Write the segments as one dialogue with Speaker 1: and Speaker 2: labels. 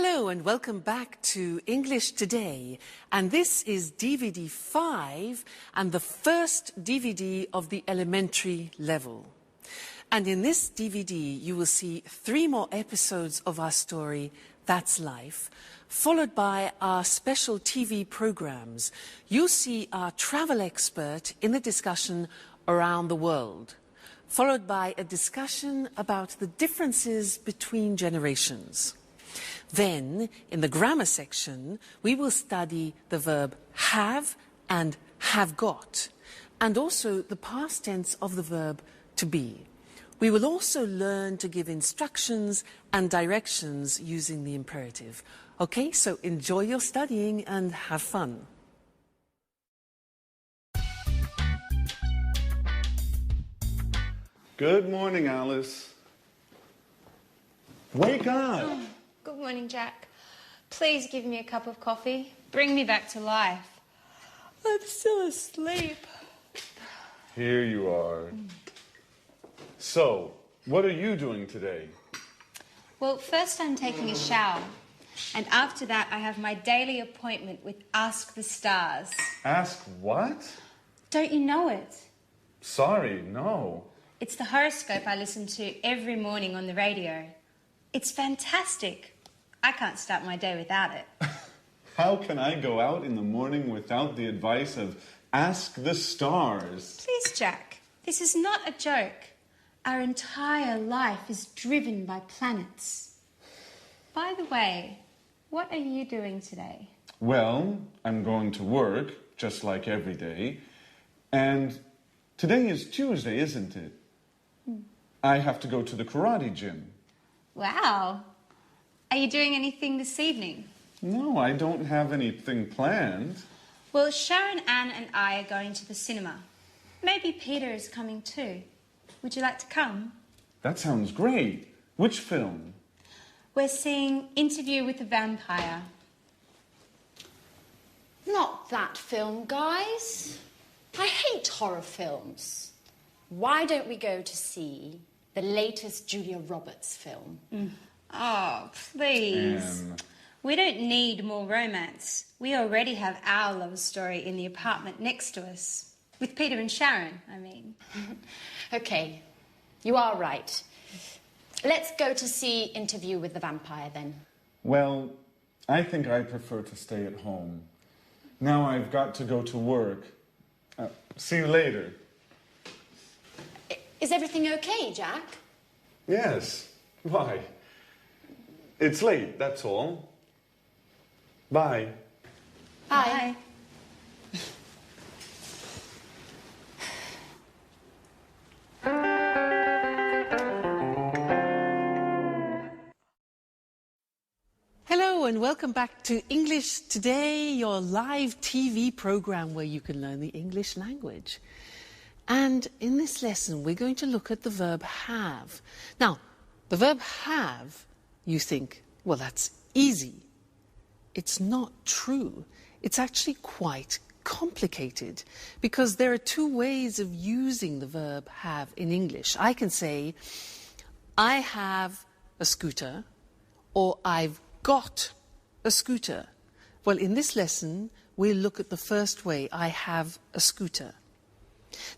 Speaker 1: Hello and welcome back to English Today, and this is DVD 5 and the first DVD of the elementary level. And in this DVD you will see 3 more episodes of our story, That's Life, followed by our special TV programs. You'll see our travel expert in the discussion Around the World, followed by a discussion about the differences between generations. Then, in the grammar section, we will study the verb have and have got, and also the past tense of the verb to be. We will also learn to give instructions and directions using the imperative. Okay, so enjoy your studying and have fun.
Speaker 2: Good morning, Alice. Wake up!
Speaker 3: Oh, good morning, Jack. Please give me a cup of coffee. Bring me back to life. I'm still asleep.
Speaker 2: Here you are. So, what are you doing today?
Speaker 3: Well, first I'm taking a shower. And after that, I have my daily appointment with Ask the Stars.
Speaker 2: Ask what?
Speaker 3: Don't you know it?
Speaker 2: Sorry, no.
Speaker 3: It's the horoscope I listen to every morning on the radio. It's fantastic. I can't start my day without it.
Speaker 2: How can I go out in the morning without the advice of Ask the Stars?
Speaker 3: Please, Jack, this is not a joke. Our entire life is driven by planets. By the way, what are you doing today?
Speaker 2: Well, I'm going to work, just like every day. And today is Tuesday, isn't it? I have to go to the karate gym.
Speaker 3: Wow. Are you doing anything this evening?
Speaker 2: No, I don't have anything planned.
Speaker 3: Well, Sharon, Anne and I are going to the cinema. Maybe Peter is coming too. Would you like to come?
Speaker 2: That sounds great. Which film?
Speaker 3: We're seeing Interview with the Vampire.
Speaker 4: Not that film, guys. I hate horror films. Why don't we go to see the latest Julia Roberts film?
Speaker 3: Oh, please. We don't need more romance. We already have our love story in the apartment next to us. With Peter and Sharon, I mean.
Speaker 4: Okay, you are right. Let's go to see Interview with the Vampire, then.
Speaker 2: Well, I think I prefer to stay at home. Now I've got to go to work. See you later.
Speaker 4: Is everything okay, Jack?
Speaker 2: Yes. Why? It's late, that's all. Bye.
Speaker 3: Bye.
Speaker 1: Hello and welcome back to English Today, your live TV program where you can learn the English language. And in this lesson, we're going to look at the verb have. Now, the verb have, you think, well, that's easy. It's not true. It's actually quite complicated because there are 2 ways of using the verb have in English. I can say, I have a scooter, or I've got a scooter. Well, in this lesson, we'll look at the first way, I have a scooter.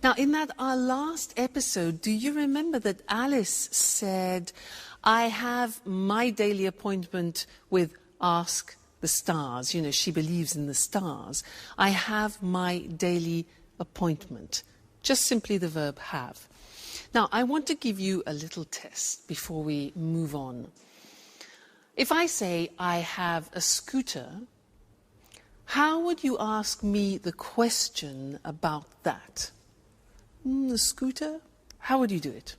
Speaker 1: Now, in our last episode, do you remember that Alice said, I have my daily appointment with Ask the Stars. You know, she believes in the stars. I have my daily appointment. Just simply the verb have. Now, I want to give you a little test before we move on. If I say, I have a scooter, how would you ask me the question about that? A scooter? How would you do it?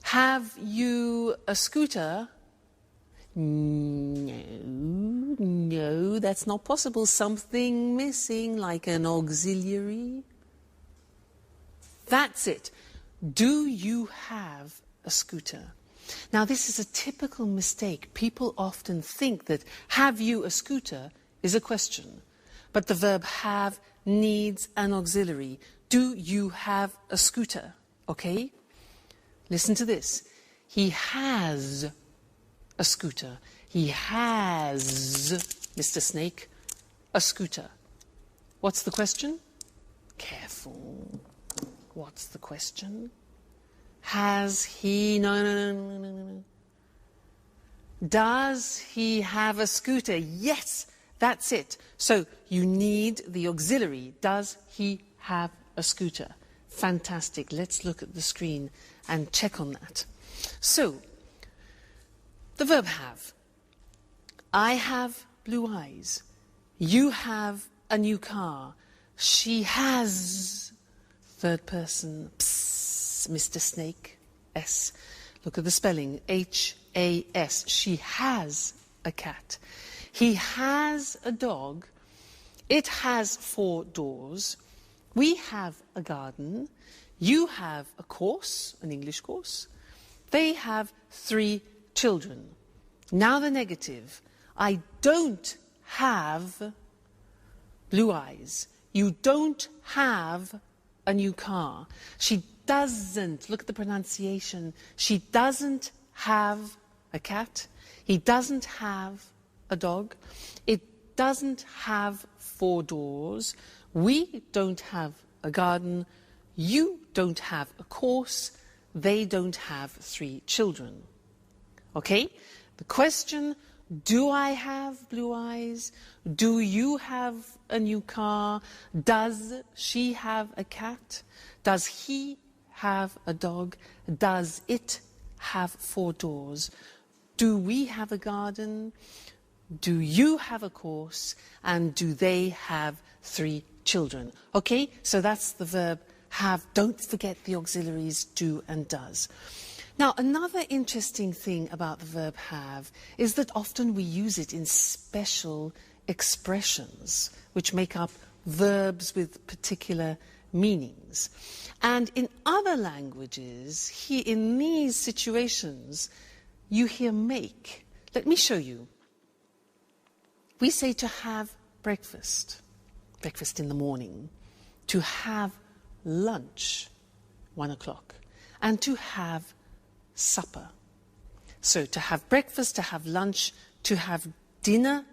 Speaker 1: Have you a scooter? No, that's not possible. Something missing, like an auxiliary. That's it. Do you have a scooter? Now, this is a typical mistake. People often think that have you a scooter is a question, but the verb have needs an auxiliary. Do you have a scooter? Okay? Listen to this. He has a scooter. He has, Mr. Snake, a scooter. What's the question? Careful. What's the question? Has he... No. Does he have a scooter? Yes, that's it. So you need the auxiliary. Does he have a scooter? Fantastic. Let's look at the screen and check on that. So, the verb have. I have blue eyes. You have a new car. She has, third person, psst, Mr. Snake, S. Look at the spelling, H-A-S. She has a cat. He has a dog. It has 4 doors. We have a garden. You have a course, an English course. They have 3 children. Now the negative. I don't have blue eyes. You don't have a new car. She doesn't, look at the pronunciation, she doesn't have a cat. He doesn't have a dog. It doesn't have 4 doors. We don't have a garden. You don't have a course. They don't have 3 children. Okay? The question, do I have blue eyes? Do you have a new car? Does she have a cat? Does he have a dog? Does it have 4 doors? Do we have a garden? Do you have a course? And do they have 3 children? Okay, so that's the verb have. Don't forget the auxiliaries do and does. Now, another interesting thing about the verb have is that often we use it in special expressions which make up verbs with particular meanings. And in other languages, in these situations, you hear make. Let me show you. We say to have breakfast in the morning, to have lunch, 1 o'clock, and to have supper. So to have breakfast, to have lunch, to have dinner.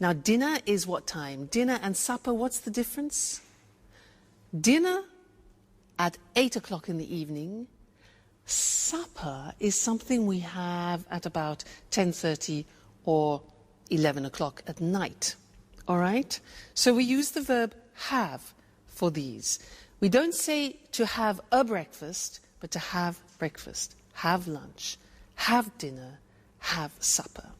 Speaker 1: Now dinner is what time? Dinner and supper, what's the difference? Dinner at 8 o'clock in the evening. Supper is something we have at about 10:30 or 11 o'clock at night. All right? So we use the verb have for these. We don't say to have a breakfast, but to have breakfast, have lunch, have dinner, have supper.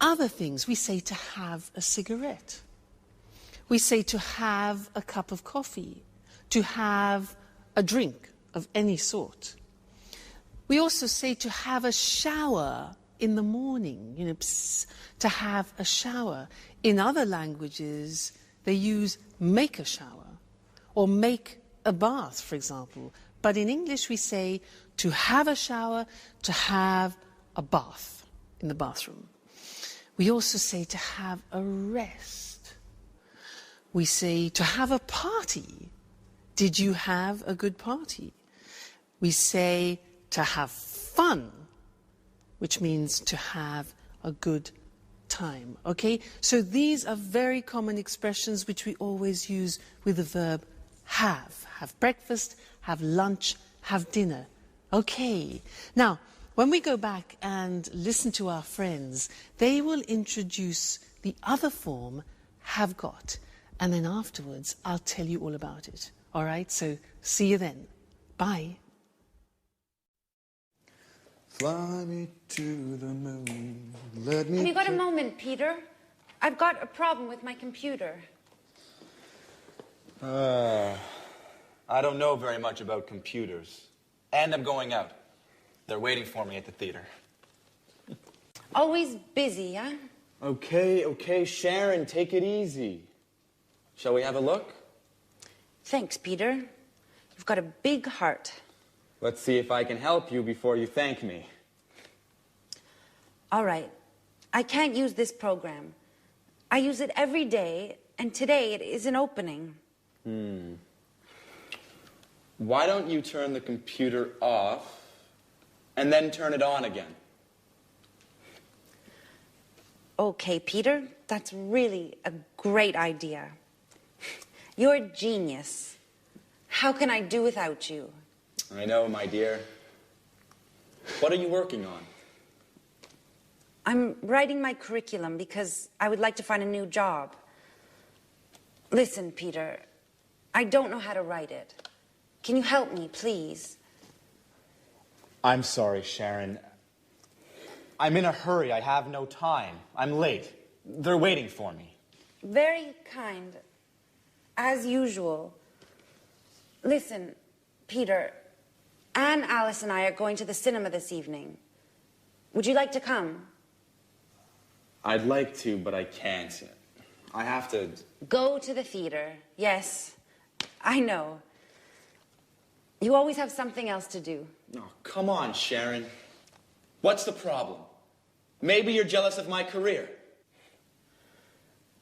Speaker 1: Other things, we say to have a cigarette. We say to have a cup of coffee, to have a drink of any sort. We also say to have a shower in the morning, to have a shower. In other languages, they use make a shower or make a bath, for example. But in English, we say to have a shower, to have a bath in the bathroom. We also say to have a rest. We say to have a party. Did you have a good party? We say to have fun, which means to have a good time. Okay? So these are very common expressions which we always use with the verb have. Have breakfast, have lunch, have dinner. Okay. Now, when we go back and listen to our friends, they will introduce the other form, have got. And then afterwards, I'll tell you all about it. All right? So see you then. Bye.
Speaker 5: Fly me to the moon. Let me.
Speaker 6: Have you got a moment, Peter? I've got a problem with my computer.
Speaker 7: I don't know very much about computers. And I'm going out. They're waiting for me at the theater.
Speaker 6: Always busy, huh?
Speaker 7: Okay, Sharon, take it easy. Shall we have a look?
Speaker 6: Thanks, Peter. You've got a big heart.
Speaker 7: Let's see if I can help you before you thank me.
Speaker 6: All right. I can't use this program. I use it every day, and today it isn't opening.
Speaker 7: Why don't you turn the computer off and then turn it on again?
Speaker 6: Okay, Peter, that's really a great idea. You're a genius. How can I do without you?
Speaker 7: I know, my dear. What are you working on?
Speaker 6: I'm writing my curriculum because I would like to find a new job. Listen, Peter, I don't know how to write it. Can you help me, please?
Speaker 7: I'm sorry, Sharon. I'm in a hurry. I have no time. I'm late. They're waiting for me.
Speaker 6: Very kind, as usual. Listen, Peter, Anne, Alice, and I are going to the cinema this evening. Would you like to come?
Speaker 7: I'd like to, but I can't. I have to...
Speaker 6: Go to the theater. Yes, I know. You always have something else to do.
Speaker 7: Oh, come on, Sharon. What's the problem? Maybe you're jealous of my career.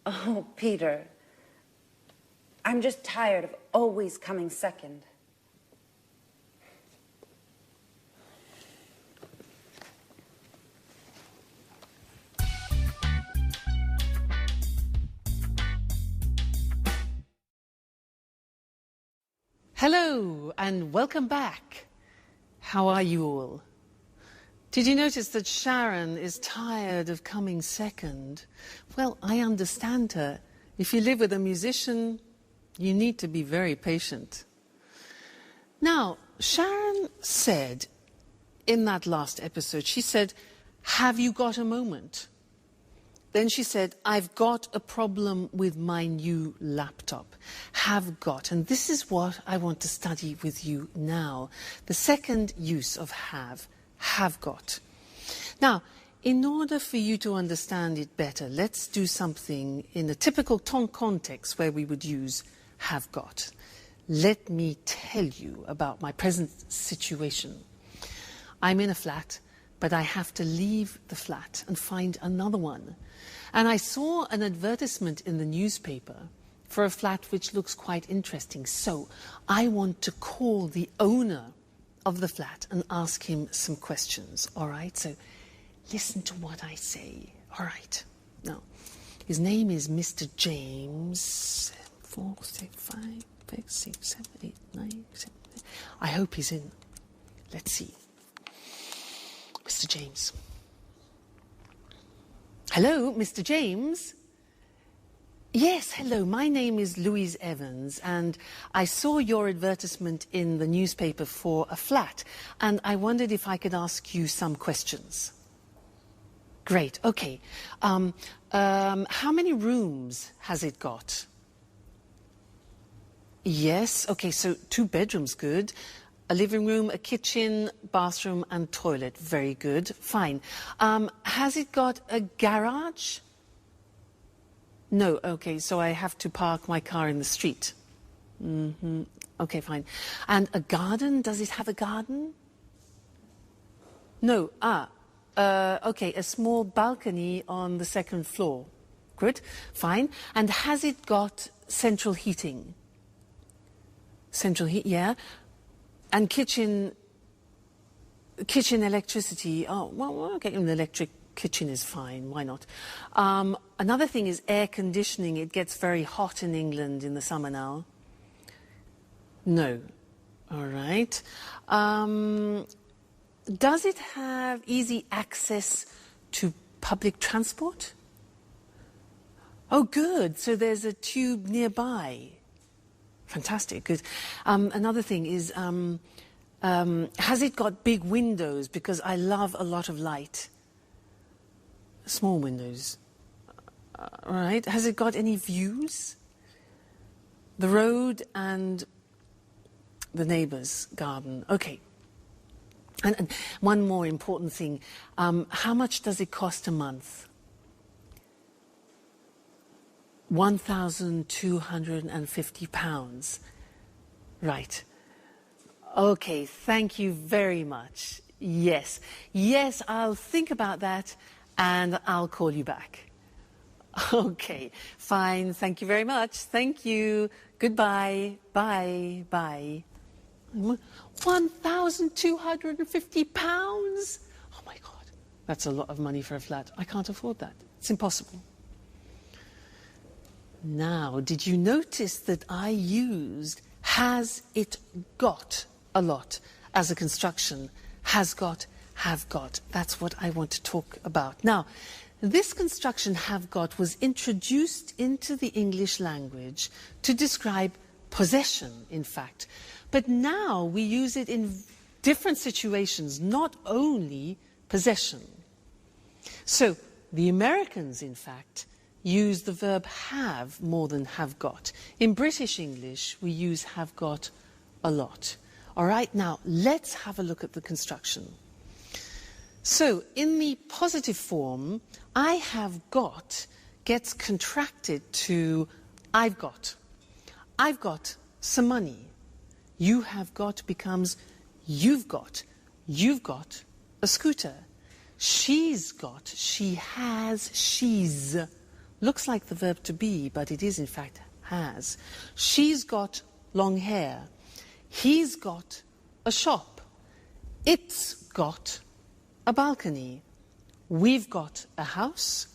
Speaker 6: Oh, Peter. I'm just tired of always coming second.
Speaker 1: Hello and welcome back. How are you all? Did you notice that Sharon is tired of coming second? Well, I understand her. If you live with a musician, you need to be very patient. Now, Sharon said in that last episode, she said, "Have you got a moment?" Then she said, "I've got a problem with my new laptop." Have got. And this is what I want to study with you now. The second use of have got. Now, in order for you to understand it better, let's do something in a typical context where we would use have got. Let me tell you about my present situation. I'm in a flat, but I have to leave the flat and find another one. And I saw an advertisement in the newspaper for a flat which looks quite interesting. So I want to call the owner of the flat and ask him some questions. All right? So listen to what I say. All right. Now, his name is Mr. James. 4, 6, 5, 6, 7, 8, 9, 7. I hope he's in. Let's see. Mr. James. Hello, Mr. James. Yes, hello. My name is Louise Evans, and I saw your advertisement in the newspaper for a flat, and I wondered if I could ask you some questions. Great. Okay. How many rooms has it got? Yes. Okay, so 2 bedrooms, good. A living room, a kitchen, bathroom and toilet. Very good. Fine. Has it got a garage? No. Okay, so I have to park my car in the street. Okay, fine. And a garden? Does it have a garden? No. Okay, a small balcony on the 2nd floor. Good. Fine. And has it got central heating? Central heat, yeah. And kitchen electricity. Oh, well, okay, an electric kitchen is fine. Why not? Another thing is air conditioning. It gets very hot in England in the summer now. No. All right. Does it have easy access to public transport? Oh, good. So there's a tube nearby. Fantastic, good. Another thing is, has it got big windows? Because I love a lot of light. Small windows. All right. Has it got any views? The road and the neighbour's garden. Okay. And one more important thing. How much does it cost a month? £1,250. Right. Okay, thank you very much. Yes. Yes, I'll think about that and I'll call you back. Okay, fine. Thank you very much. Thank you. Goodbye. Bye. Bye. £1,250? Oh my God. That's a lot of money for a flat. I can't afford that. It's impossible. Now, did you notice that I used has it got a lot as a construction? Has got, have got. That's what I want to talk about. Now, this construction have got was introduced into the English language to describe possession, in fact. But now we use it in different situations, not only possession. So the Americans, in fact, use the verb have more than have got. In British English, we use have got a lot. All right, now let's have a look at the construction. So in the positive form, I have got gets contracted to I've got. I've got some money. You have got becomes you've got. You've got a scooter. She's got, she has, she's. Looks like the verb to be, but it is in fact has. She's got long hair. He's got a shop. It's got a balcony. We've got a house.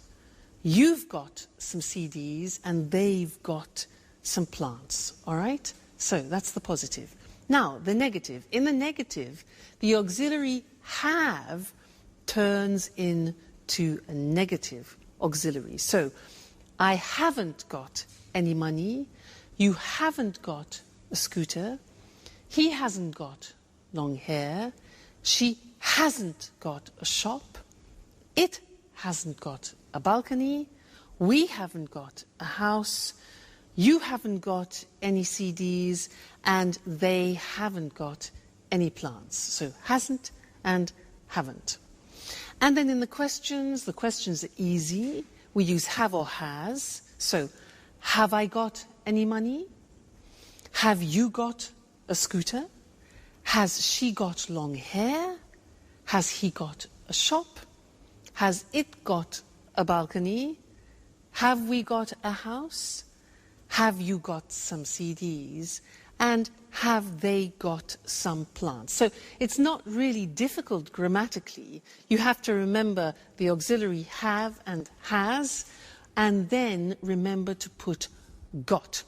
Speaker 1: You've got some CDs, and they've got some plants. All right? So that's the positive. Now, the negative. In the negative, the auxiliary have turns into a negative auxiliary. So, I haven't got any money. You haven't got a scooter. He hasn't got long hair. She hasn't got a shop. It hasn't got a balcony. We haven't got a house. You haven't got any CDs. And they haven't got any plants. So hasn't and haven't. And then in the questions are easy. We use have or has. So, have I got any money? Have you got a scooter? Has she got long hair? Has he got a shop? Has it got a balcony? Have we got a house? Have you got some CDs? And have they got some plants? So it's not really difficult grammatically. You have to remember the auxiliary have and has, and then remember to put got.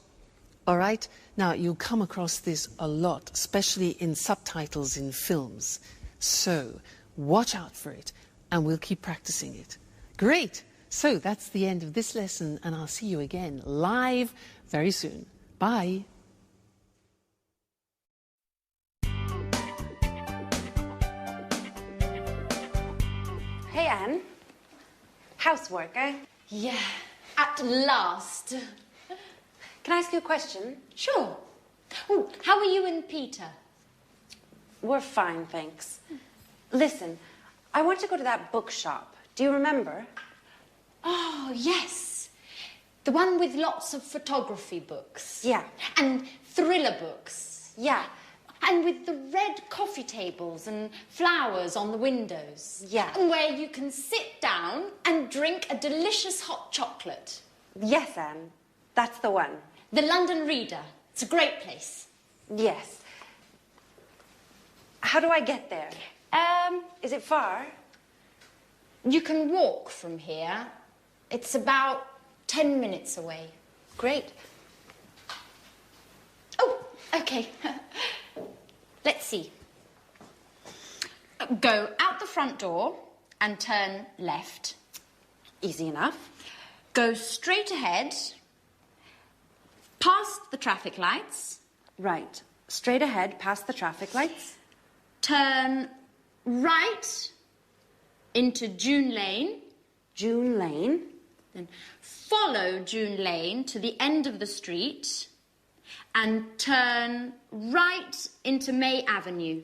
Speaker 1: All right? Now, you'll come across this a lot, especially in subtitles in films. So watch out for it, and we'll keep practicing it. Great! So that's the end of this lesson, and I'll see you again live very soon. Bye.
Speaker 6: Hey, Anne. Housework, eh?
Speaker 4: Yeah, at last.
Speaker 6: Can I ask you a question?
Speaker 4: Sure. Oh, how are you and Peter?
Speaker 6: We're fine, thanks. Listen, I want to go to that bookshop. Do you remember?
Speaker 4: Oh, yes. The one with lots of photography books.
Speaker 6: Yeah.
Speaker 4: And thriller books.
Speaker 6: Yeah.
Speaker 4: And with the red coffee tables and flowers on the windows.
Speaker 6: Yeah.
Speaker 4: And where you can sit down and drink a delicious hot chocolate.
Speaker 6: Yes, Anne. That's the one.
Speaker 4: The London Reader. It's a great place.
Speaker 6: Yes. How do I get there? Is it far?
Speaker 4: You can walk from here. It's about 10 minutes away.
Speaker 6: Great.
Speaker 4: Oh, okay. Let's see. Go out the front door and turn left.
Speaker 6: Easy enough.
Speaker 4: Go straight ahead, past the traffic lights.
Speaker 6: Right. Straight ahead, past the traffic lights.
Speaker 4: Turn right into June Lane.
Speaker 6: June Lane.
Speaker 4: Then follow June Lane to the end of the street and turn right into May Avenue.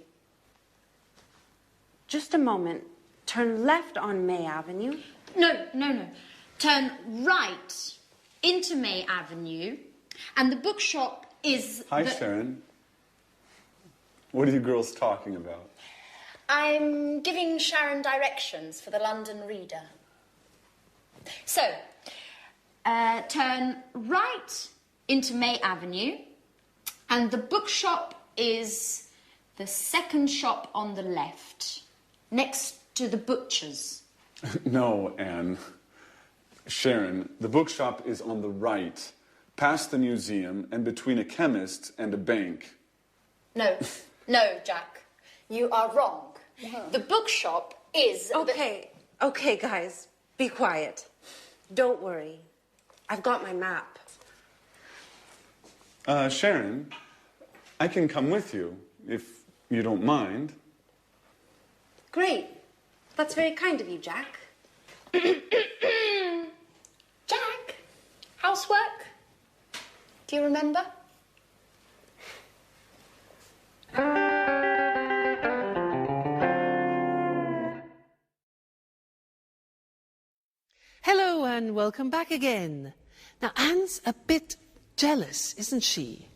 Speaker 6: Just a moment. Turn left on May Avenue.
Speaker 4: No. Turn right into May Avenue, and the bookshop is...
Speaker 5: Hi, Sharon. What are you girls talking about?
Speaker 4: I'm giving Sharon directions for the London Reader. So, turn right into May Avenue, and the bookshop is the second shop on the left, next to the butcher's.
Speaker 5: No, Anne.
Speaker 2: Sharon, the bookshop is on the right, past the museum and between a chemist and a bank.
Speaker 4: No, no, Jack. You are wrong. The bookshop is...
Speaker 6: Okay, guys. Be quiet. Don't worry. I've got my map.
Speaker 2: Sharon, I can come with you, if you don't mind.
Speaker 6: Great. That's very kind of you, Jack.
Speaker 4: Jack, housework? Do you remember?
Speaker 1: Hello and welcome back again. Now, Anne's a bit jealous, isn't she?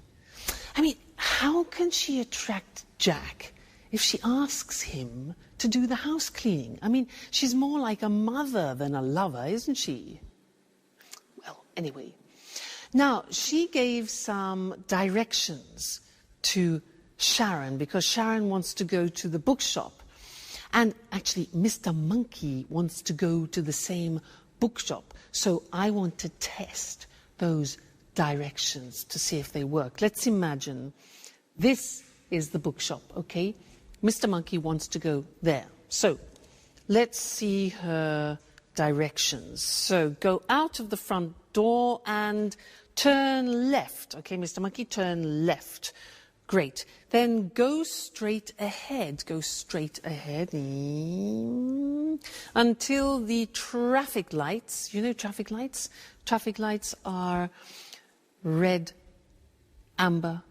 Speaker 1: I mean, how can she attract Jack if she asks him to do the house cleaning? I mean, she's more like a mother than a lover, isn't she? Well, anyway. Now, she gave some directions to Sharon because Sharon wants to go to the bookshop. And actually, Mr. Monkey wants to go to the same bookshop. So I want to test those directions to see if they work. Let's imagine this is the bookshop, okay? Mr. Monkey wants to go there. So let's see her directions. So go out of the front door and turn left. Okay, Mr. Monkey, turn left. Great. Then go straight ahead. Go straight ahead until the traffic lights, you know traffic lights? Traffic lights are red, amber,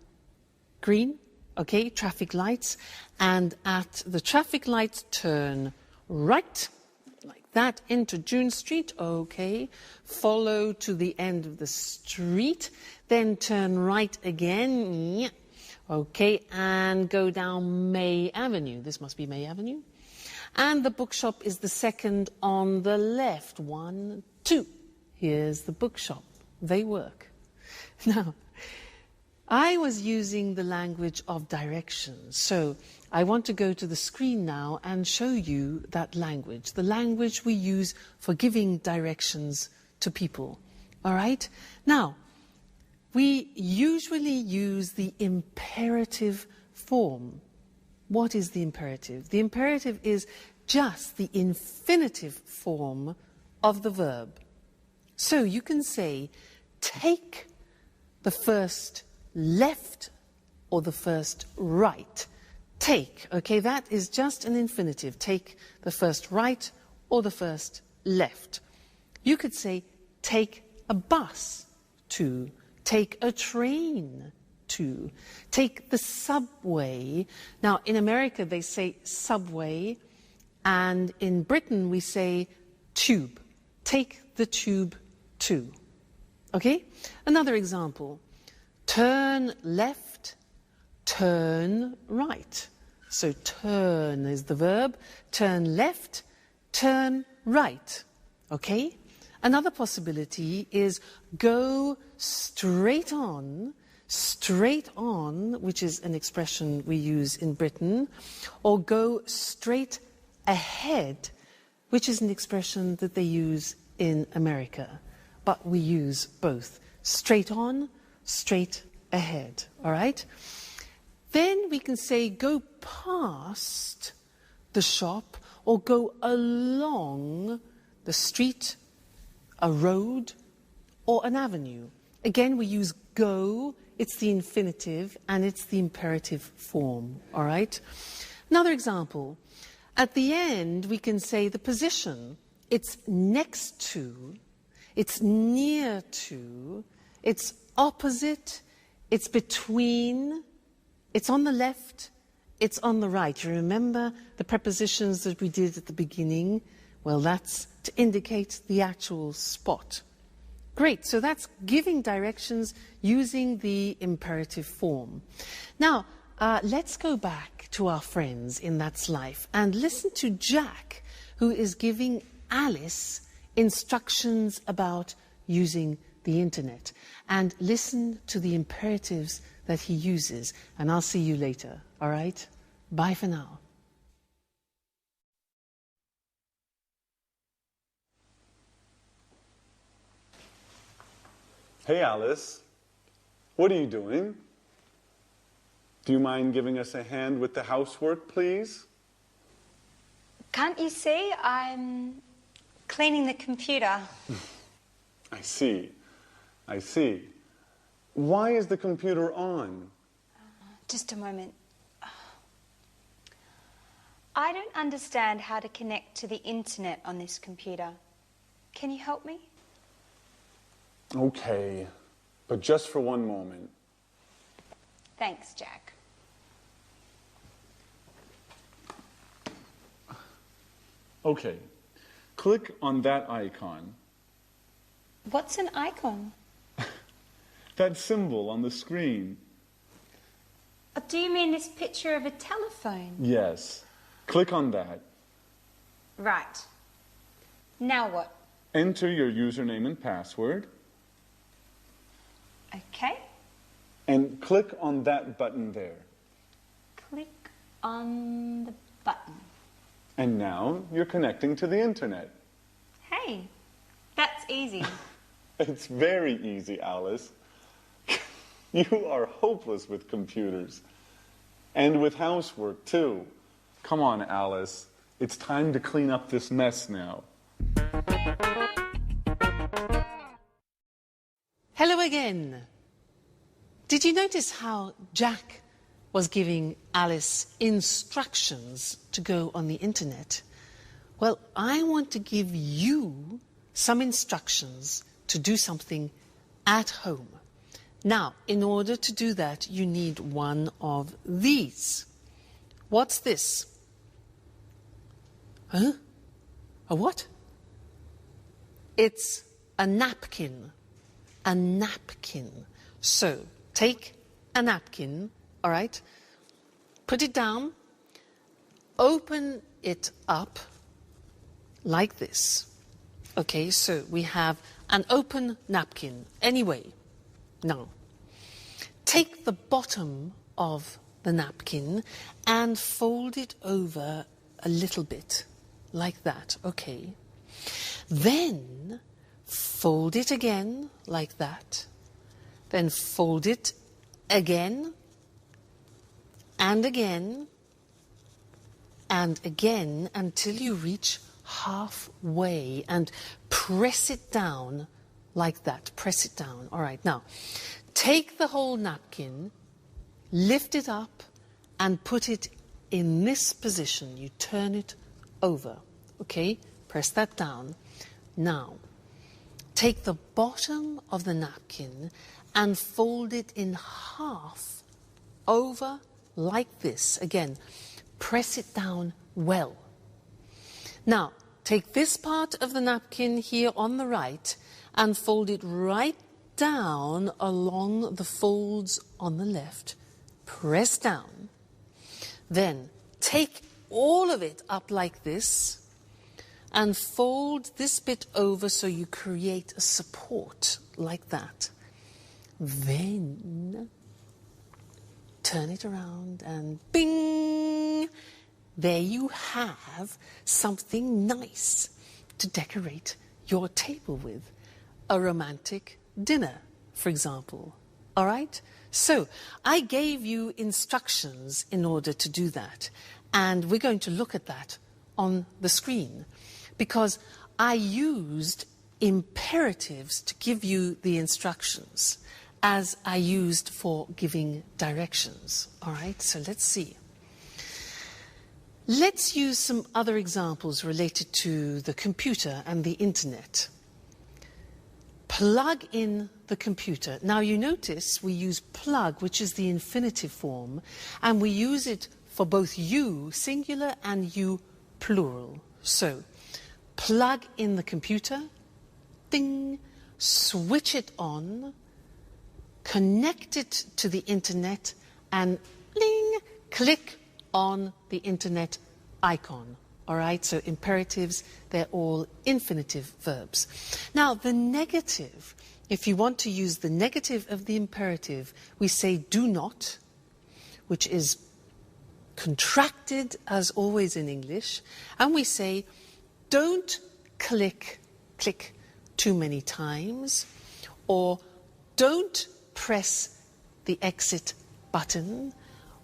Speaker 1: green. Okay, traffic lights. And at the traffic lights, turn right, like that, into June Street. Okay. Follow to the end of the street. Then turn right again. Okay, and go down May Avenue. This must be May Avenue. And the bookshop is the second on the left. 1, 2. Here's the bookshop. They work. Now, I was using the language of directions. So I want to go to the screen now and show you that language, the language we use for giving directions to people. All right? Now, we usually use the imperative form. What is the imperative? The imperative is just the infinitive form of the verb. So you can say, take the first left or the first right. Take, okay, that is just an infinitive. Take the first right or the first left. You could say, take a bus to. Take a train to. Take the subway. Now, in America, they say subway, and in Britain, we say tube. Take the tube to. Okay? Another example. Turn left, turn right. So turn is the verb. Turn left, turn right. Okay? Another possibility is go straight on, which is an expression we use in Britain, or go straight ahead, which is an expression that they use in America. But we use both. Straight on, straight ahead. All right? Then we can say go past the shop or go along the street, a road, or an avenue. Again, we use go, it's the infinitive, and it's the imperative form, all right? Another example. At the end, we can say the position. It's next to, it's near to, it's opposite, it's between, it's on the left, it's on the right. You remember the prepositions that we did at the beginning? Well, that's to indicate the actual spot. Great, so that's giving directions using the imperative form. Now, let's go back to our friends in That's Life and listen to Jack, who is giving Alice instructions about using the internet. And listen to the imperatives that he uses. And I'll see you later, all right? Bye for now.
Speaker 2: Hey, Alice. What are you doing? Do you mind giving us a hand with the housework, please?
Speaker 3: Can't you see? I'm cleaning the computer.
Speaker 2: I see. I see. Why is the computer on?
Speaker 3: Just a moment. I don't understand how to connect to the internet on this computer. Can you help me?
Speaker 2: Okay, but just for one moment.
Speaker 3: Thanks, Jack.
Speaker 2: Okay, click on that icon.
Speaker 3: What's an icon?
Speaker 2: That symbol on the screen.
Speaker 3: Do you mean this picture of a telephone?
Speaker 2: Yes, click on that.
Speaker 3: Right. Now what?
Speaker 2: Enter your username and password.
Speaker 3: Okay.
Speaker 2: And click on that button there.
Speaker 3: Click on the button.
Speaker 2: And now you're connecting to the internet.
Speaker 3: Hey, that's easy.
Speaker 2: It's very easy, Alice. You are hopeless with computers. And with housework, too. Come on, Alice. It's time to clean up this mess now.
Speaker 1: Hello again. Did you notice how Jack was giving Alice instructions to go on the internet? Well, I want to give you some instructions to do something at home. Now, in order to do that, you need one of these. What's this? Huh? A what? It's a napkin. A napkin. So, take a napkin, all right? Put it down. Open it up like this. Okay, so we have an open napkin. Anyway, now, take the bottom of the napkin and fold it over a little bit, like that, okay? Then, fold it again, like that. Then fold it again, and again, and again, until you reach halfway, and press it down like that. Press it down. All right, now, take the whole napkin, lift it up, and put it in this position. You turn it over, okay? Press that down. Now, take the bottom of the napkin and fold it in half over like this. Again, press it down well. Now, take this part of the napkin here on the right and fold it right down along the folds on the left. Press down. Then take all of it up like this and fold this bit over so you create a support like that. Then turn it around and bing! There you have something nice to decorate your table with. A romantic dinner, for example. All right? So, I gave you instructions in order to do that. And we're going to look at that on the screen. Because I used imperatives to give you the instructions, as I used for giving directions. All right? So let's see. Let's use some other examples related to the computer and the internet. Plug in the computer. Now you notice we use plug, which is the infinitive form, and we use it for both you, singular, and you, plural. So, plug in the computer, ding, switch it on, connect it to the internet, and bling, click on the internet icon. All right, so imperatives, they're all infinitive verbs. Now, the negative, if you want to use the negative of the imperative, we say do not, which is contracted as always in English, and we say don't click too many times, or don't press the exit button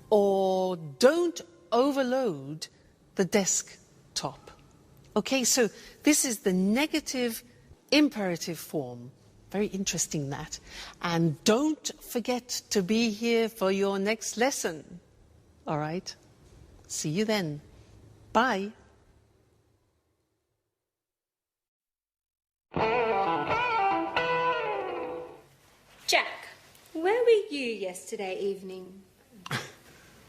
Speaker 1: or don't overload the desktop. Okay, so this is the negative imperative form. Very interesting, that. And don't forget to be here for your next lesson. All right? See you then. Bye.
Speaker 3: Jack, where were you yesterday evening?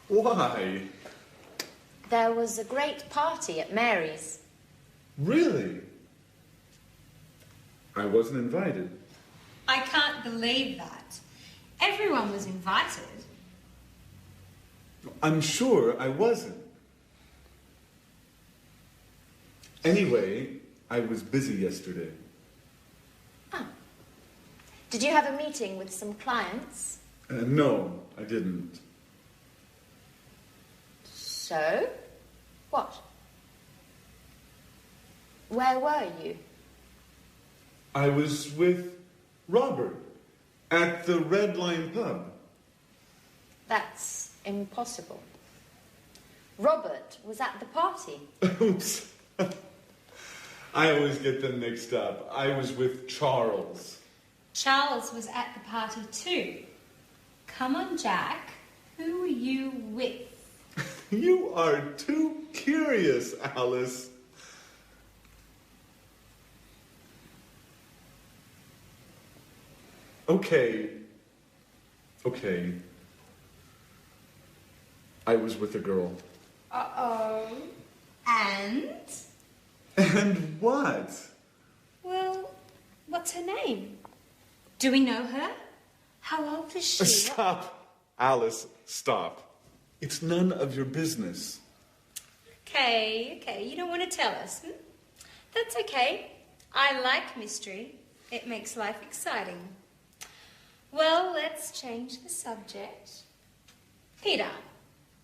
Speaker 2: Why?
Speaker 4: There was a great party at Mary's.
Speaker 2: Really? I wasn't invited.
Speaker 3: I can't believe that. Everyone was invited.
Speaker 2: I'm sure I wasn't. Anyway, I was busy yesterday.
Speaker 4: Ah. Did you have a meeting with some clients?
Speaker 2: No, I didn't.
Speaker 4: So? What? Where were you?
Speaker 2: I was with Robert at the Red Line pub.
Speaker 4: That's impossible. Robert was at the party.
Speaker 2: Oops. I always get them mixed up. I was with Charles.
Speaker 3: Charles was at the party too. Come on, Jack. Who were you with?
Speaker 2: You are too curious, Alice. Okay. I was with a girl.
Speaker 3: Uh-oh. And?
Speaker 2: And what?
Speaker 3: Well, what's her name? Do we know her? How old is she?
Speaker 2: Stop, Alice, stop. It's none of your business.
Speaker 3: Okay, you don't want to tell us. That's okay. I like mystery. It makes life exciting. Well, let's change the subject. Peter,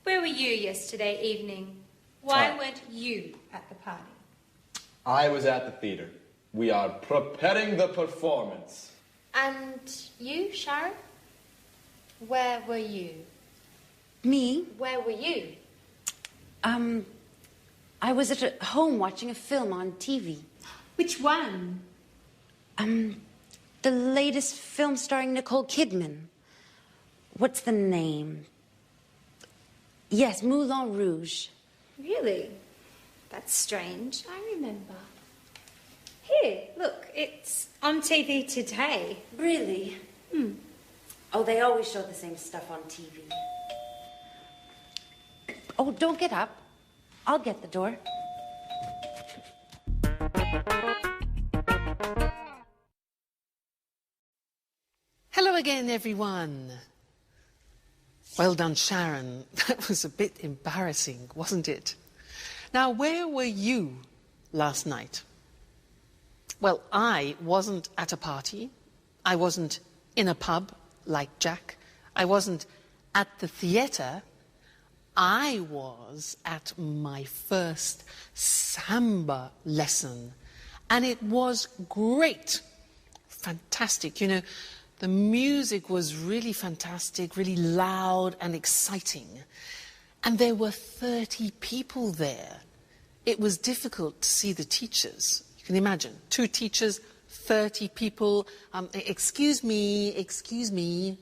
Speaker 3: where were you yesterday evening? Why weren't you at the party?
Speaker 5: I was at the theater. We are preparing the performance.
Speaker 4: And you, Sharon? Where were you?
Speaker 6: Me?
Speaker 4: Where were you?
Speaker 6: I was at home watching a film on TV.
Speaker 3: Which one?
Speaker 6: The latest film starring Nicole Kidman. What's the name? Yes, Moulin Rouge.
Speaker 3: Really? That's strange. I remember. Here, look, it's on TV today.
Speaker 6: Really? Oh, they always show the same stuff on TV. Oh, don't get up. I'll get the door.
Speaker 1: Hello again, everyone. Well done, Sharon. That was a bit embarrassing, wasn't it? Now, where were you last night? Well, I wasn't at a party. I wasn't in a pub like Jack. I wasn't at the theatre. I was at my first samba lesson, and it was great. Fantastic. You know, the music was really fantastic, really loud and exciting. And there were 30 people there. It was difficult to see the teachers. You can imagine, 2 teachers, 30 people. Excuse me.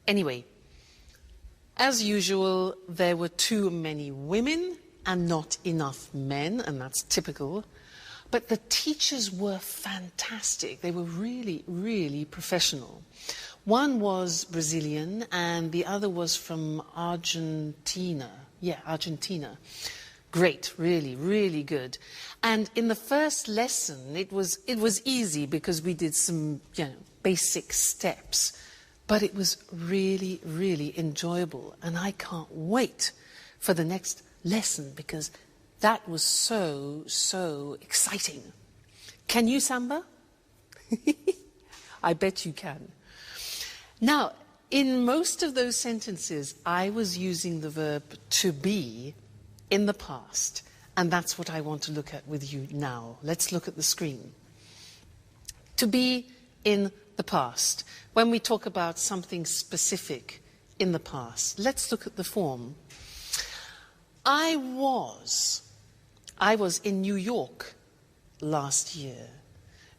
Speaker 1: Anyway, as usual, there were too many women and not enough men, and that's typical. But the teachers were fantastic. They were really, really professional. One was Brazilian and the other was from Argentina. Yeah, Argentina. Great, really, really good. And in the first lesson, it was easy because we did some, basic steps. But it was really, really enjoyable. And I can't wait for the next lesson because that was so exciting. Can you samba? I bet you can. Now, in most of those sentences, I was using the verb to be in the past. And that's what I want to look at with you now. Let's look at the screen. To be in the past. When we talk about something specific in the past, let's look at the form. I was in New York last year.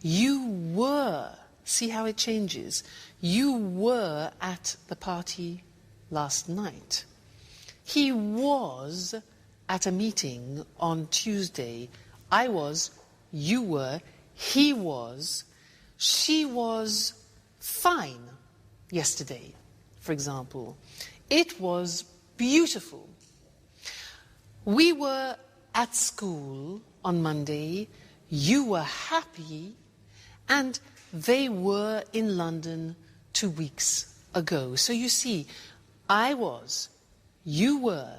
Speaker 1: You were, see how it changes? You were at the party last night. He was at a meeting on Tuesday. I was, you were, he was, she was fine yesterday, for example. It was beautiful. We were at school on Monday. You were happy. And they were in London 2 weeks ago. So you see, I was, you were,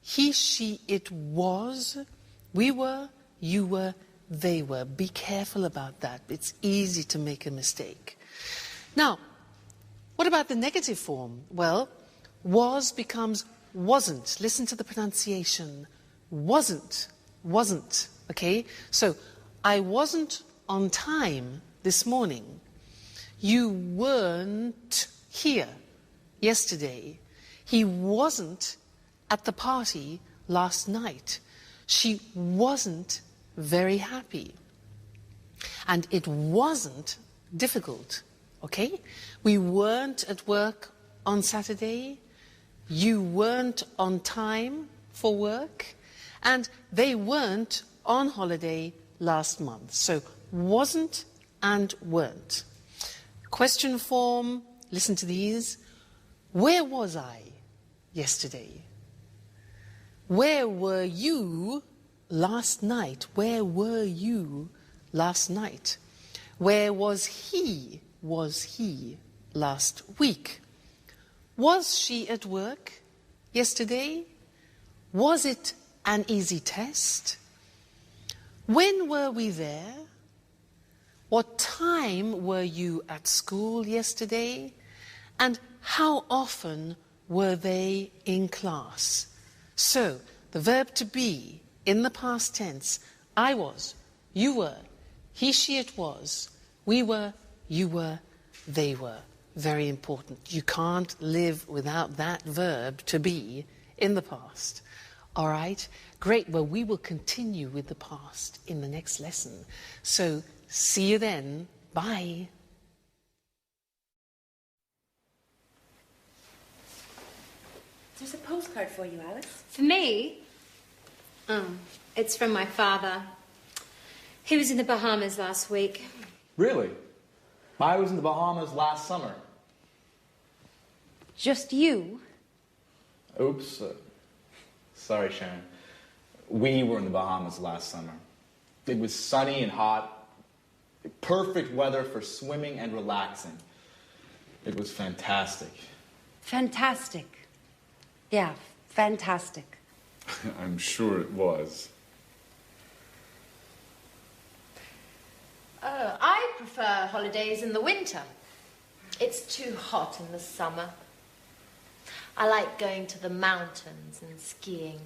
Speaker 1: he, she, it was, we were, you were, they were. Be careful about that. It's easy to make a mistake. Now, what about the negative form? Well, was becomes wasn't. Listen to the pronunciation. Wasn't, wasn't, okay? So, I wasn't on time this morning. You weren't here yesterday. He wasn't at the party last night. She wasn't very happy. And it wasn't difficult, okay? We weren't at work on Saturday. You weren't on time for work. And they weren't on holiday last month. So wasn't and weren't. Question form, listen to these. Where was I yesterday? Where were you last night? Where were you last night? Where was he last week? Was she at work yesterday? Was it an easy test? When were we there? What time were you at school yesterday? And how often were they in class? So, the verb to be in the past tense, I was, you were, he, she, it was, we were, you were, they were. Very important. You can't live without that verb to be in the past. All right? Great. Well, we will continue with the past in the next lesson. So, see you then. Bye.
Speaker 6: There's a postcard for you, Alice.
Speaker 3: For me? Oh, it's from my father. He was in the Bahamas last week.
Speaker 5: Really? I was in the Bahamas last summer.
Speaker 6: Just you?
Speaker 5: Oops. Sorry, Sharon. We were in the Bahamas last summer. It was sunny and hot. Perfect weather for swimming and relaxing. It was fantastic.
Speaker 6: Fantastic. Yeah, fantastic.
Speaker 2: I'm sure it was.
Speaker 8: I prefer holidays in the winter. It's too hot in the summer. I like going to the mountains and skiing.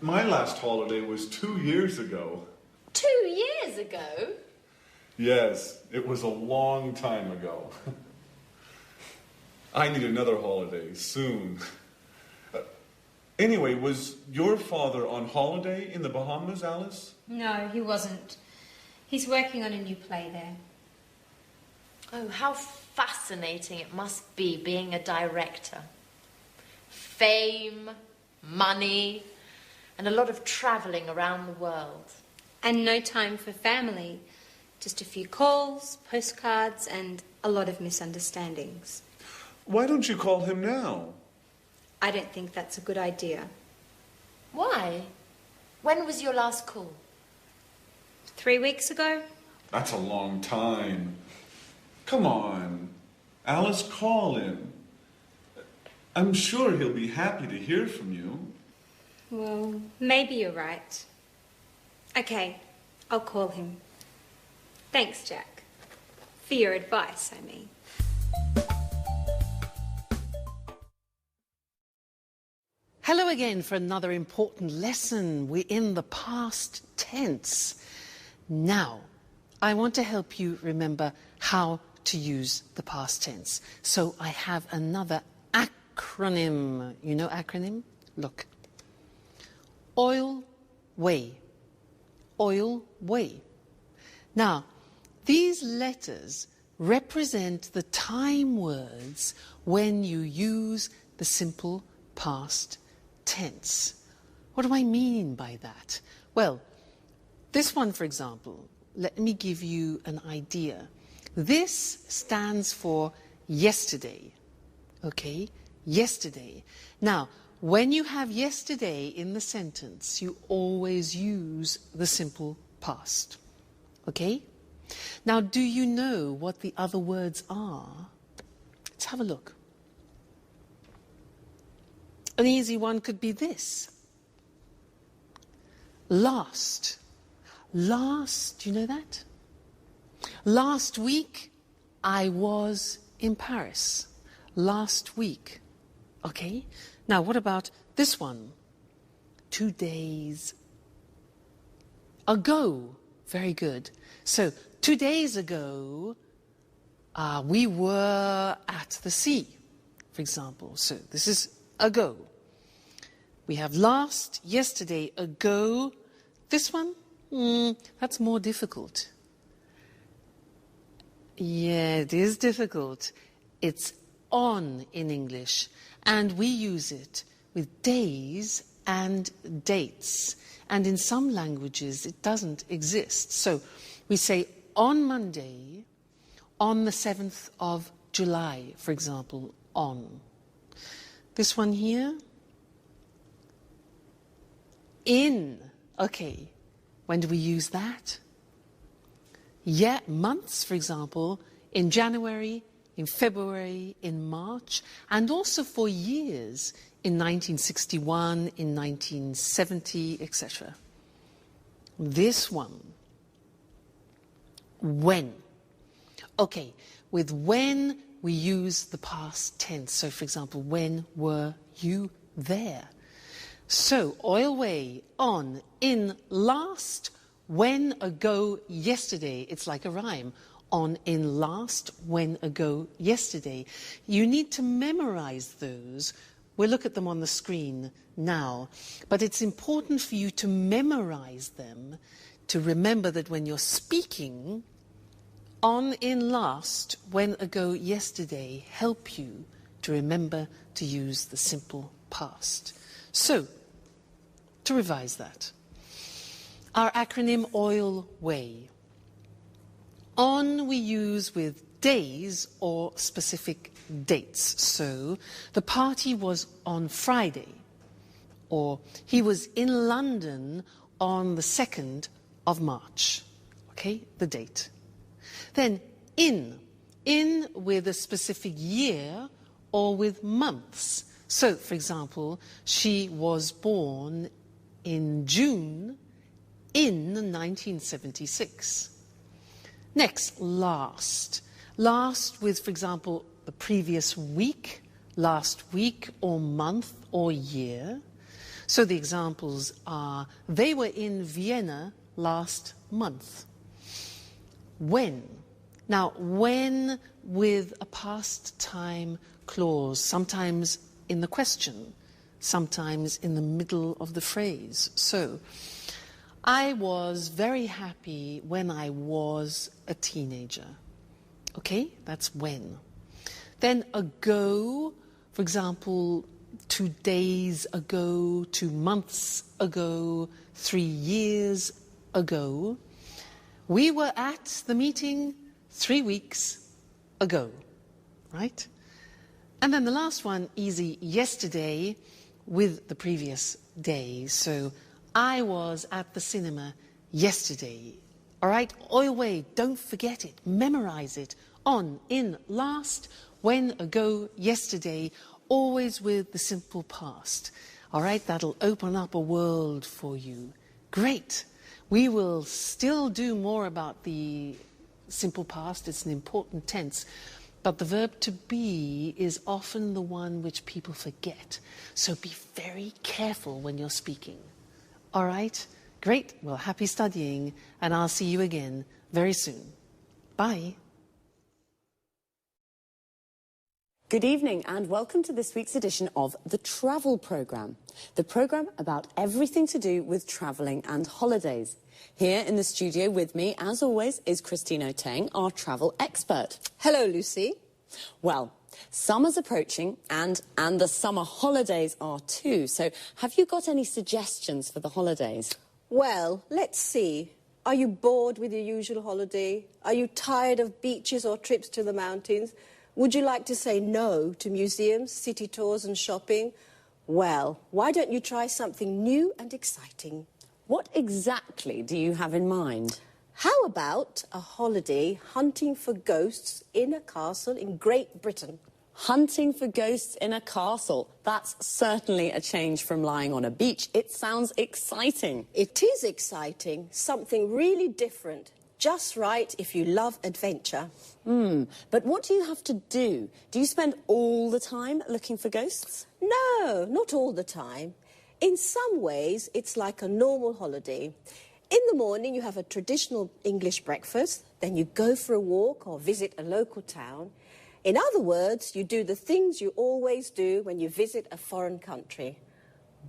Speaker 2: My last holiday was 2 years ago.
Speaker 8: 2 years ago?
Speaker 2: Yes, it was a long time ago. I need another holiday soon. Anyway, was your father on holiday in the Bahamas, Alice?
Speaker 3: No, he wasn't. He's working on a new play there.
Speaker 8: Oh, how fascinating it must be being a director. Fame, money, and a lot of travelling around the world.
Speaker 3: And no time for family. Just a few calls, postcards, and a lot of misunderstandings.
Speaker 2: Why don't you call him now?
Speaker 3: I don't think that's a good idea.
Speaker 8: Why? When was your last call?
Speaker 3: 3 weeks ago?
Speaker 2: That's a long time. Come on. Alice, call him. I'm sure he'll be happy to hear from you.
Speaker 3: Well, maybe you're right. Okay, I'll call him. Thanks, Jack. For your advice, I mean.
Speaker 1: Hello again for another important lesson. We're in the past tense. Now, I want to help you remember how to use the past tense. So I have another acronym. You know acronym? Look. Oil, way. Oil, way. Now, these letters represent the time words when you use the simple past tense. What do I mean by that? Well, this one, for example, let me give you an idea. This stands for yesterday. Okay? Yesterday. Now, when you have yesterday in the sentence, you always use the simple past. Okay? Now, do you know what the other words are? Let's have a look. An easy one could be this. Last. Last, do you know that? Last week, I was in Paris. Last week. Okay? Now, what about this one? 2 days ago. Very good. So, 2 days ago, we were at the sea, for example. So, this is ago. We have last, yesterday, ago. This one? That's more difficult. Yeah, it is difficult. It's on in English, and we use it with days and dates. And in some languages, it doesn't exist. So we say on Monday, on the 7th of July, for example, on. This one here, in. Okay, when do we use that? Yeah, months, for example, in January, in February, in March, and also for years, in 1961, in 1970, etc. This one, when. Okay, with when we use the past tense. So, for example, when were you there? So, oil way, on, in, last, when, ago, yesterday. It's like a rhyme. On, in, last, when, ago, yesterday. You need to memorize those. We'll look at them on the screen now. But it's important for you to memorize them, to remember that when you're speaking, on, in, last, when, ago, yesterday help you to remember to use the simple past. So, to revise that, our acronym OIL WAY. On we use with days or specific dates. So, the party was on Friday, or he was in London on the 2nd of March. Okay, the date. Then in with a specific year or with months. So, for example, she was born in June in 1976. Next, last. Last with, for example, the previous week, last week or month or year. So the examples are, they were in Vienna last month. When. Now, when with a past time clause, sometimes in the question, sometimes in the middle of the phrase. So, I was very happy when I was a teenager. Okay, that's when. Then ago, for example, 2 days ago, 2 months ago, 3 years ago. We were at the meeting 3 weeks ago, right? And then the last one, easy, yesterday with the previous day. So, I was at the cinema yesterday. All right, oil way, don't forget it, memorize it. On, in, last, when, ago, yesterday, always with the simple past. All right, that'll open up a world for you. Great. We will still do more about the simple past. It's an important tense. But the verb to be is often the one which people forget. So be very careful when you're speaking. All right? Great. Well, happy studying, and I'll see you again very soon. Bye.
Speaker 9: Good evening and welcome to this week's edition of The Travel Programme, the programme about everything to do with travelling and holidays. Here in the studio with me, as always, is Christine O'Teng, our travel expert.
Speaker 10: Hello, Lucy.
Speaker 9: Well, summer's approaching and the summer holidays are too, so have you got any suggestions for the holidays?
Speaker 10: Well, let's see. Are you bored with your usual holiday? Are you tired of beaches or trips to the mountains? Would you like to say no to museums, city tours and shopping? Well, why don't you try something new and exciting?
Speaker 9: What exactly do you have in mind?
Speaker 10: How about a holiday hunting for ghosts in a castle in Great Britain?
Speaker 9: Hunting for ghosts in a castle. That's certainly a change from lying on a beach. It sounds exciting.
Speaker 10: It is exciting. Something really different. Just right if you love adventure.
Speaker 9: But what do you have to do? Do you spend all the time looking for ghosts?
Speaker 10: No, not all the time. In some ways, it's like a normal holiday. In the morning, you have a traditional English breakfast, then you go for a walk or visit a local town. In other words, you do the things you always do when you visit a foreign country.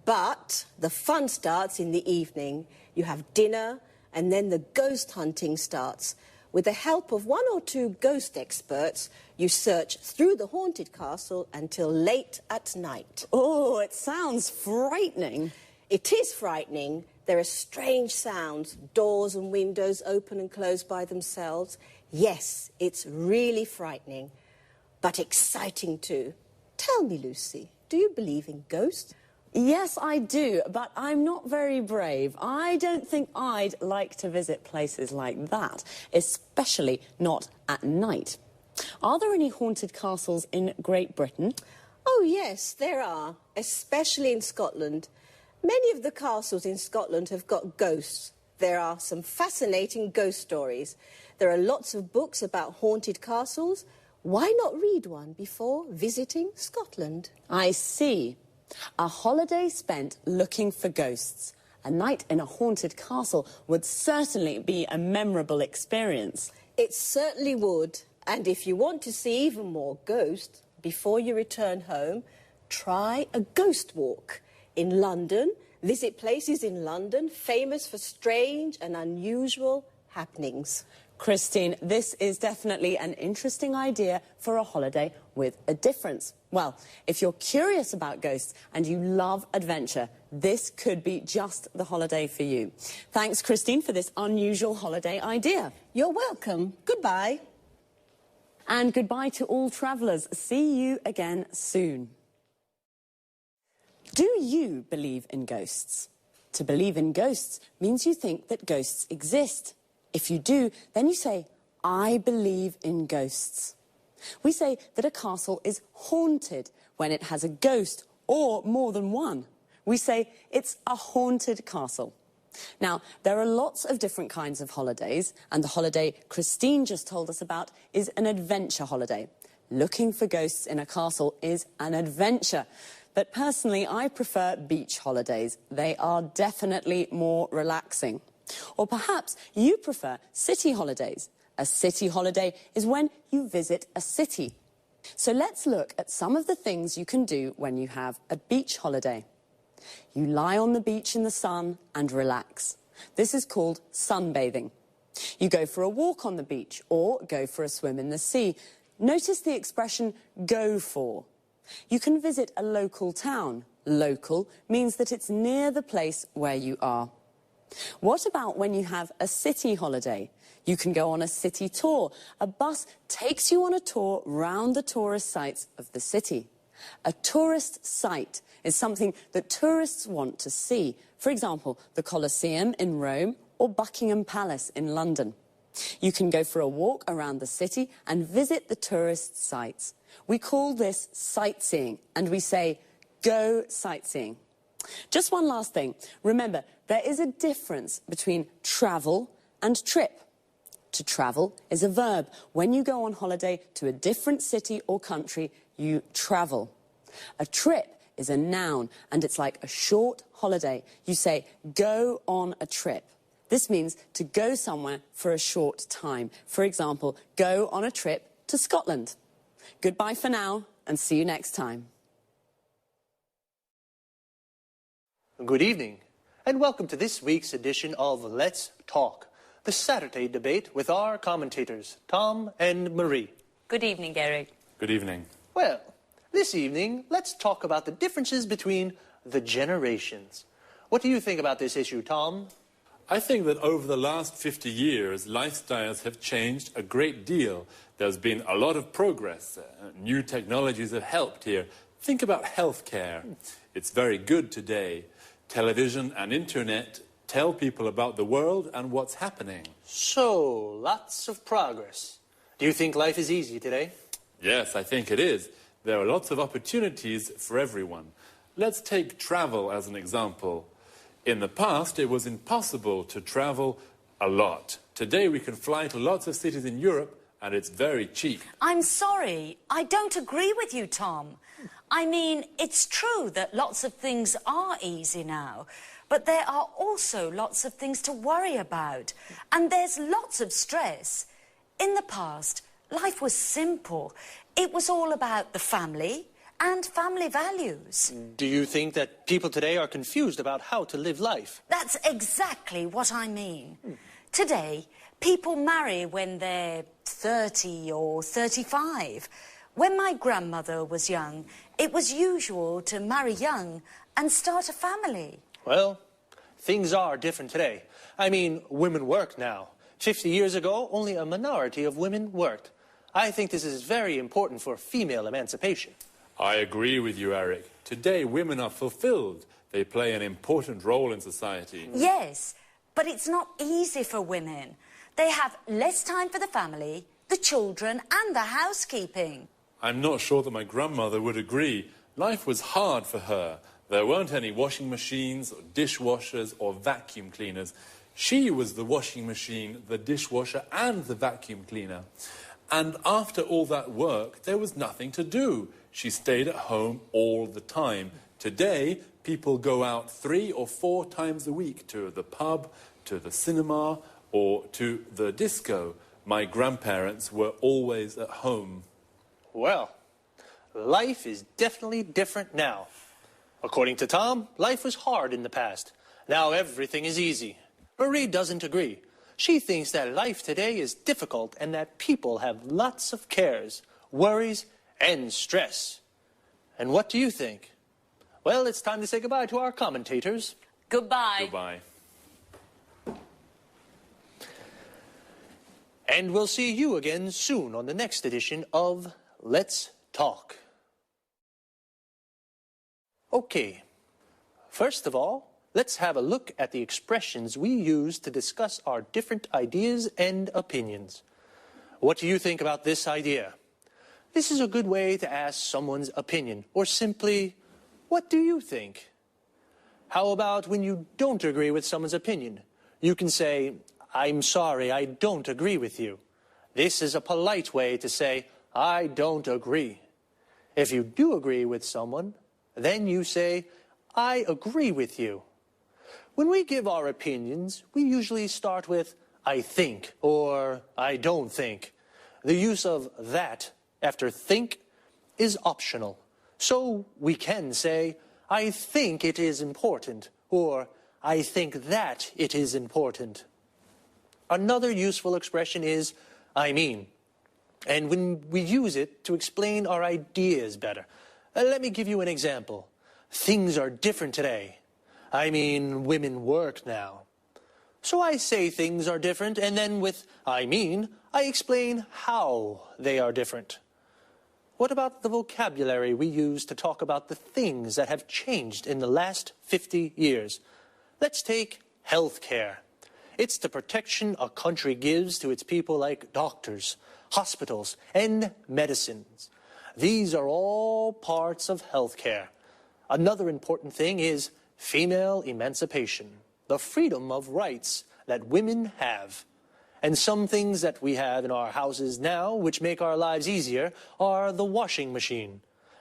Speaker 10: But the fun starts in the evening. You have dinner, and then the ghost hunting starts. With the help of one or two ghost experts, you search through the haunted castle until late at night.
Speaker 9: Oh, it sounds frightening.
Speaker 10: It is frightening. There are strange sounds, doors and windows open and close by themselves. Yes, it's really frightening, but exciting too. Tell me, Lucy, do you believe in ghosts?
Speaker 9: Yes, I do, but I'm not very brave. I don't think I'd like to visit places like that, especially not at night. Are there any haunted castles in Great Britain?
Speaker 10: Oh, yes, there are, especially in Scotland. Many of the castles in Scotland have got ghosts. There are some fascinating ghost stories. There are lots of books about haunted castles. Why not read one before visiting Scotland?
Speaker 9: I see. A holiday spent looking for ghosts. A night in a haunted castle would certainly be a memorable experience.
Speaker 10: It certainly would. And if you want to see even more ghosts, before you return home, try a ghost walk. In London, visit places in London famous for strange and unusual happenings.
Speaker 9: Christine, this is definitely an interesting idea for a holiday with a difference. Well, if you're curious about ghosts and you love adventure, this could be just the holiday for you. Thanks, Christine, for this unusual holiday idea.
Speaker 10: You're welcome. Goodbye.
Speaker 9: And goodbye to all travellers. See you again soon. Do you believe in ghosts? To believe in ghosts means you think that ghosts exist. If you do, then you say, I believe in ghosts. We say that a castle is haunted when it has a ghost or more than one. We say it's a haunted castle. Now, there are lots of different kinds of holidays, and the holiday Christine just told us about is an adventure holiday. Looking for ghosts in a castle is an adventure. But personally, I prefer beach holidays. They are definitely more relaxing. Or perhaps you prefer city holidays. A city holiday is when you visit a city. So let's look at some of the things you can do when you have a beach holiday. You lie on the beach in the sun and relax. This is called sunbathing. You go for a walk on the beach or go for a swim in the sea. Notice the expression go for. You can visit a local town. Local means that it's near the place where you are. What about when you have a city holiday? You can go on a city tour. A bus takes you on a tour round the tourist sites of the city. A tourist site is something that tourists want to see. For example, the Colosseum in Rome or Buckingham Palace in London. You can go for a walk around the city and visit the tourist sites. We call this sightseeing, and we say, go sightseeing. Just one last thing. Remember, there is a difference between travel and trip. To travel is a verb. When you go on holiday to a different city or country, you travel. A trip is a noun, and it's like a short holiday. You say, go on a trip. This means to go somewhere for a short time. For example, go on a trip to Scotland. Goodbye for now, and see you next time.
Speaker 11: Good evening, and welcome to this week's edition of Let's Talk, the Saturday debate with our commentators, Tom and Marie.
Speaker 12: Good evening, Eric.
Speaker 2: Good evening.
Speaker 11: Well, this evening, let's talk about the differences between the generations. What do you think about this issue, Tom?
Speaker 13: I think that over the last 50 years, lifestyles have changed a great deal. There's been a lot of progress. New technologies have helped here. Think about healthcare. It's very good today. Television and internet tell people about the world and what's happening.
Speaker 11: So, lots of progress. Do you think life is easy today?
Speaker 13: Yes, I think it is. There are lots of opportunities for everyone. Let's take travel as an example. In the past, it was impossible to travel a lot. Today, we can fly to lots of cities in Europe, and it's very cheap.
Speaker 12: I'm sorry, I don't agree with you, Tom. I mean, it's true that lots of things are easy now, but there are also lots of things to worry about, and there's lots of stress. In the past, life was simple. It was all about the family and family values.
Speaker 11: Do you think that people today are confused about how to live life?
Speaker 12: That's exactly what I mean. Today, people marry when they're 30 or 35. When my grandmother was young, it was usual to marry young and start a family.
Speaker 11: Well, things are different today. I mean, women work now. 50 years ago, only a minority of women worked. I think this is very important for female emancipation.
Speaker 13: I agree with you, Eric. Today, women are fulfilled. They play an important role in society.
Speaker 12: Yes, but it's not easy for women. They have less time for the family, the children, and the housekeeping.
Speaker 13: I'm not sure that my grandmother would agree. Life was hard for her. There weren't any washing machines, or dishwashers, or vacuum cleaners. She was the washing machine, the dishwasher, and the vacuum cleaner. And after all that work, there was nothing to do. She stayed at home all the time. Today, people go out 3 or 4 times a week to the pub, to the cinema, or to the disco. My grandparents were always at home.
Speaker 11: Well, life is definitely different now. According to Tom, life was hard in the past. Now everything is easy. Marie doesn't agree. She thinks that life today is difficult and that people have lots of cares, worries, and stress. And what do you think? Well, it's time to say goodbye to our commentators.
Speaker 12: Goodbye.
Speaker 13: Goodbye.
Speaker 11: And we'll see you again soon on the next edition of Let's Talk. Okay, first of all, let's have a look at the expressions we use to discuss our different ideas and opinions. What do you think about this idea? This is a good way to ask someone's opinion, or simply, what do you think? How about when you don't agree with someone's opinion? You can say, I'm sorry, I don't agree with you. This is a polite way to say, I don't agree. If you do agree with someone, then you say, I agree with you. When we give our opinions, we usually start with, I think, or I don't think. The use of that after think is optional. So we can say, I think it is important, or I think that it is important. Another useful expression is, I mean. And when we use it to explain our ideas better. Let me give you an example. Things are different today. I mean, women work now. So I say things are different, and then with I mean, I explain how they are different. What about the vocabulary we use to talk about the things that have changed in the last 50 years? Let's take healthcare. It's the protection a country gives to its people like doctors, hospitals, and medicines. These are all parts of healthcare. Another important thing is female emancipation, the freedom of rights that women have. And some things that we have in our houses now, which make our lives easier, are the washing machine.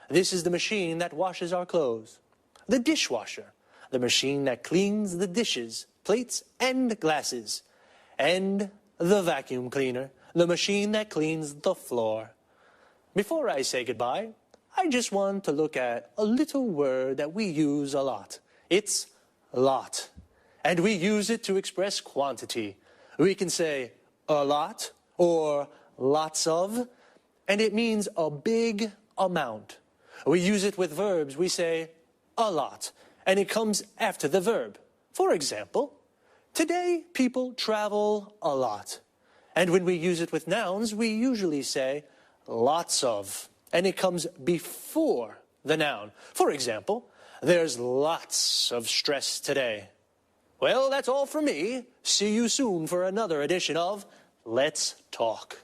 Speaker 11: This is the machine that washes our clothes. The dishwasher, the machine that cleans the dishes, plates, and glasses. And the vacuum cleaner, the machine that cleans the floor. Before I say goodbye, I just want to look at a little word that we use a lot. It's lot. And we use it to express quantity. We can say a lot or lots of, and it means a big amount. We use it with verbs. We say a lot, and it comes after the verb. For example, today people travel a lot. And when we use it with nouns, we usually say lots of, and it comes before the noun. For example, there's lots of stress today. Well, that's all from me. See you soon for another edition of Let's Talk.